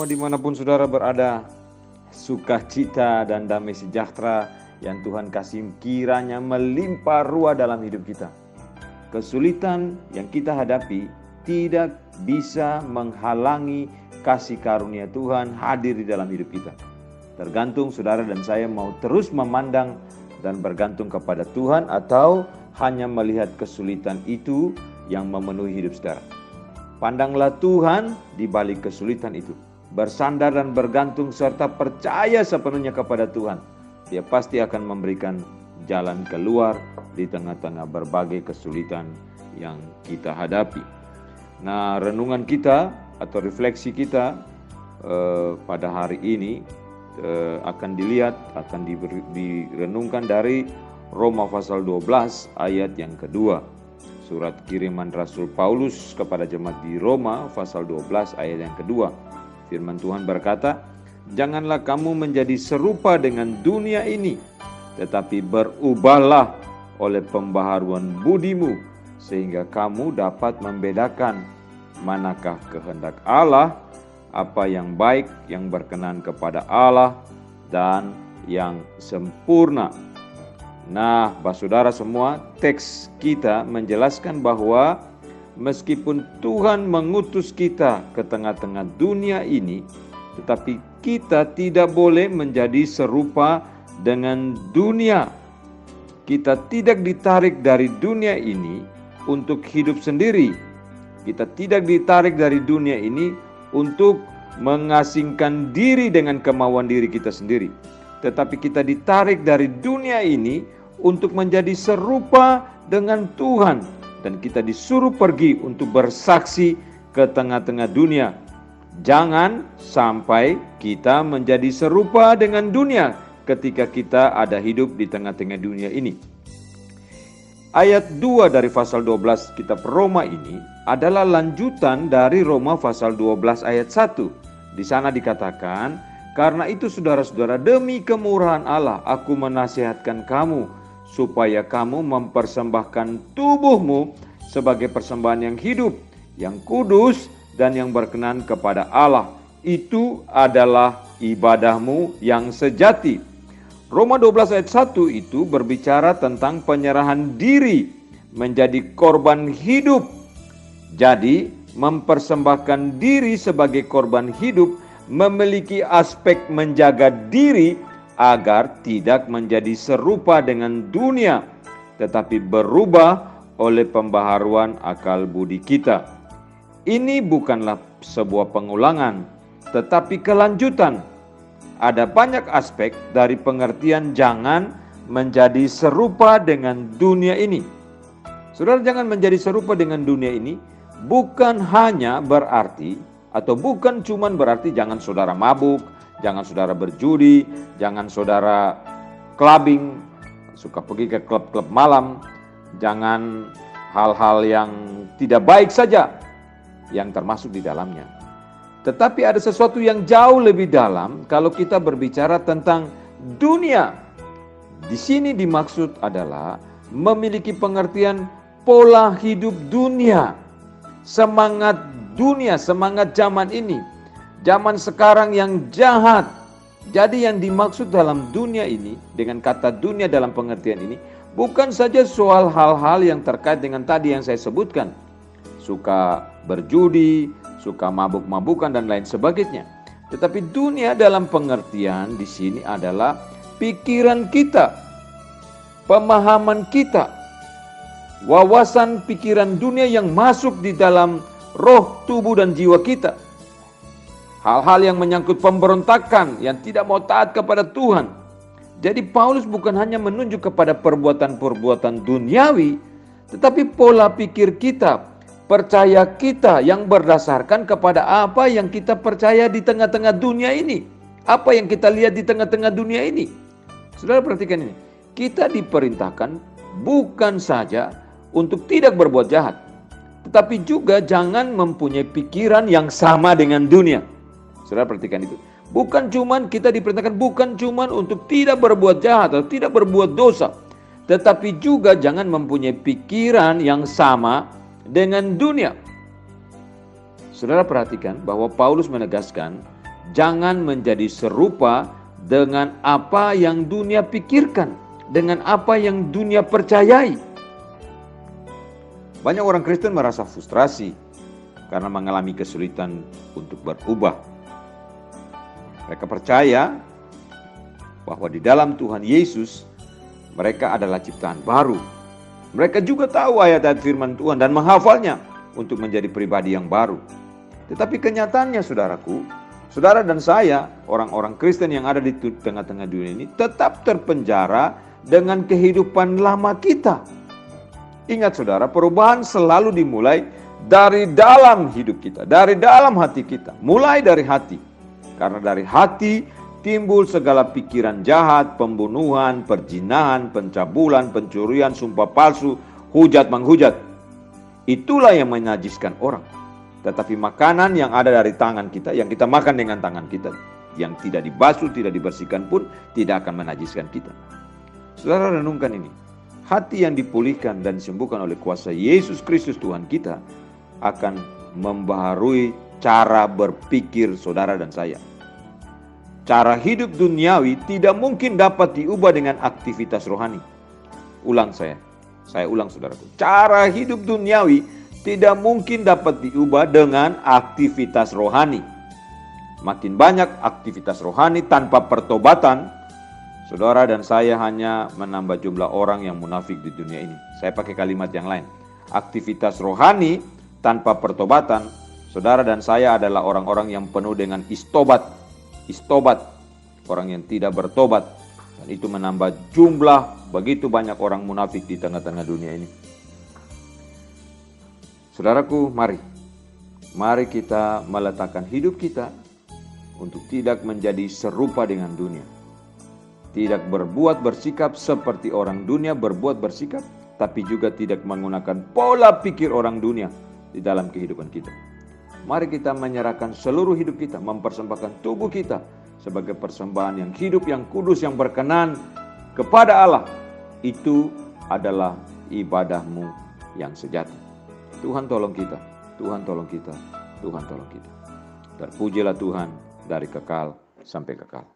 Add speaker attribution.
Speaker 1: semua dimanapun saudara berada, sukacita dan damai sejahtera yang Tuhan kasih kiranya melimpah ruah dalam hidup kita. Kesulitan yang kita hadapi tidak bisa menghalangi kasih karunia Tuhan hadir di dalam hidup kita. Tergantung saudara dan saya mau terus memandang dan bergantung kepada Tuhan atau hanya melihat kesulitan itu yang memenuhi hidup saudara. Pandanglah Tuhan di balik kesulitan itu. Bersandar dan bergantung serta percaya sepenuhnya kepada Tuhan. Dia pasti akan memberikan jalan keluar di tengah-tengah berbagai kesulitan yang kita hadapi. Nah, renungan kita atau refleksi kita pada hari ini akan direnungkan dari Roma pasal 12 ayat yang kedua. Surat kiriman Rasul Paulus kepada jemaat di Roma pasal 12 ayat yang kedua. Firman Tuhan berkata, "Janganlah kamu menjadi serupa dengan dunia ini, tetapi berubahlah oleh pembaharuan budimu, sehingga kamu dapat membedakan manakah kehendak Allah, apa yang baik, yang berkenan kepada Allah, dan yang sempurna." Nah, saudara semua, teks kita menjelaskan bahwa meskipun Tuhan mengutus kita ke tengah-tengah dunia ini, tetapi kita tidak boleh menjadi serupa dengan dunia. Kita tidak ditarik dari dunia ini untuk hidup sendiri. Kita tidak ditarik dari dunia ini untuk mengasingkan diri dengan kemauan diri kita sendiri. Tetapi kita ditarik dari dunia ini untuk menjadi serupa dengan Tuhan. Dan kita disuruh pergi untuk bersaksi ke tengah-tengah dunia. Jangan sampai kita menjadi serupa dengan dunia ketika kita ada hidup di tengah-tengah dunia ini. Ayat 2 dari pasal 12 kitab Roma ini adalah lanjutan dari Roma pasal 12 ayat 1. Di sana dikatakan, "Karena itu saudara-saudara, demi kemurahan Allah aku menasihatkan kamu supaya kamu mempersembahkan tubuhmu sebagai persembahan yang hidup, yang kudus dan yang berkenan kepada Allah. Itu adalah ibadahmu yang sejati." Roma 12 ayat 1 itu berbicara tentang penyerahan diri menjadi korban hidup. Jadi mempersembahkan diri sebagai korban hidup memiliki aspek menjaga diri agar tidak menjadi serupa dengan dunia, tetapi berubah oleh pembaharuan akal budi kita. Ini bukanlah sebuah pengulangan, tetapi kelanjutan. Ada banyak aspek dari pengertian jangan menjadi serupa dengan dunia ini. Saudara, jangan menjadi serupa dengan dunia ini bukan hanya berarti atau bukan cuman berarti jangan saudara mabuk, jangan saudara berjudi, jangan saudara clubbing, suka pergi ke klub-klub malam, jangan hal-hal yang tidak baik saja yang termasuk di dalamnya. Tetapi ada sesuatu yang jauh lebih dalam kalau kita berbicara tentang dunia. Di sini dimaksud adalah memiliki pengertian pola hidup dunia, semangat dunia, semangat zaman ini. Zaman sekarang yang jahat. Jadi yang dimaksud dalam dunia ini, dengan kata dunia dalam pengertian ini, bukan saja soal hal-hal yang terkait dengan tadi yang saya sebutkan. Suka berjudi, suka mabuk-mabukan dan lain sebagainya. Tetapi dunia dalam pengertian di sini adalah pikiran kita, pemahaman kita, wawasan pikiran dunia yang masuk di dalam roh, tubuh dan jiwa kita. Hal-hal yang menyangkut pemberontakan, yang tidak mau taat kepada Tuhan. Jadi Paulus bukan hanya menunjuk kepada perbuatan-perbuatan duniawi, tetapi pola pikir kita, percaya kita yang berdasarkan kepada apa yang kita percaya di tengah-tengah dunia ini. Apa yang kita lihat di tengah-tengah dunia ini. Saudara perhatikan ini. Kita diperintahkan bukan saja untuk tidak berbuat jahat, tetapi juga jangan mempunyai pikiran yang sama dengan dunia. Saudara perhatikan itu. Bukan cuman kita diperintahkan bukan cuman untuk tidak berbuat jahat atau tidak berbuat dosa, tetapi juga jangan mempunyai pikiran yang sama dengan dunia. Saudara perhatikan bahwa Paulus menegaskan Jangan menjadi serupa dengan apa yang dunia pikirkan, dengan apa yang dunia percayai. Banyak orang Kristen merasa frustrasi karena mengalami kesulitan untuk berubah. Mereka percaya bahwa di dalam Tuhan Yesus mereka adalah ciptaan baru. Mereka juga tahu ayat-ayat firman Tuhan dan menghafalnya untuk menjadi pribadi yang baru. Tetapi kenyataannya saudaraku, saudara dan saya, orang-orang Kristen yang ada di tengah-tengah dunia ini tetap terpenjara dengan kehidupan lama kita. Ingat saudara, perubahan selalu dimulai dari dalam hidup kita, dari dalam hati kita. Mulai dari hati. Karena dari hati timbul segala pikiran jahat, pembunuhan, perzinahan, pencabulan, pencurian, sumpah palsu, hujat menghujat. Itulah yang menajiskan orang. Tetapi makanan yang ada dari tangan kita, yang kita makan dengan tangan kita, yang tidak dibasuh, tidak dibersihkan pun tidak akan menajiskan kita. Saudara renungkan ini. Hati yang dipulihkan dan disembuhkan oleh kuasa Yesus Kristus Tuhan kita akan membaharui cara berpikir saudara dan saya. Cara hidup duniawi tidak mungkin dapat diubah dengan aktivitas rohani. Saya ulang saudaraku. Cara hidup duniawi tidak mungkin dapat diubah dengan aktivitas rohani. Makin banyak aktivitas rohani tanpa pertobatan, saudara dan saya hanya menambah jumlah orang yang munafik di dunia ini. Saya pakai kalimat yang lain. Aktivitas rohani tanpa pertobatan, saudara dan saya adalah orang-orang yang penuh dengan istobat, orang yang tidak bertobat. Dan itu menambah jumlah begitu banyak orang munafik di tengah-tengah dunia ini. Saudaraku, mari kita meletakkan hidup kita untuk tidak menjadi serupa dengan dunia. Tidak bersikap seperti orang dunia berbuat bersikap, tapi juga tidak menggunakan pola pikir orang dunia di dalam kehidupan kita. Mari kita menyerahkan seluruh hidup kita, mempersembahkan tubuh kita sebagai persembahan yang hidup, yang kudus, yang berkenan kepada Allah. Itu adalah ibadahmu yang sejati. Tuhan tolong kita, Tuhan tolong kita, Tuhan tolong kita. Terpujilah Tuhan dari kekal sampai kekal.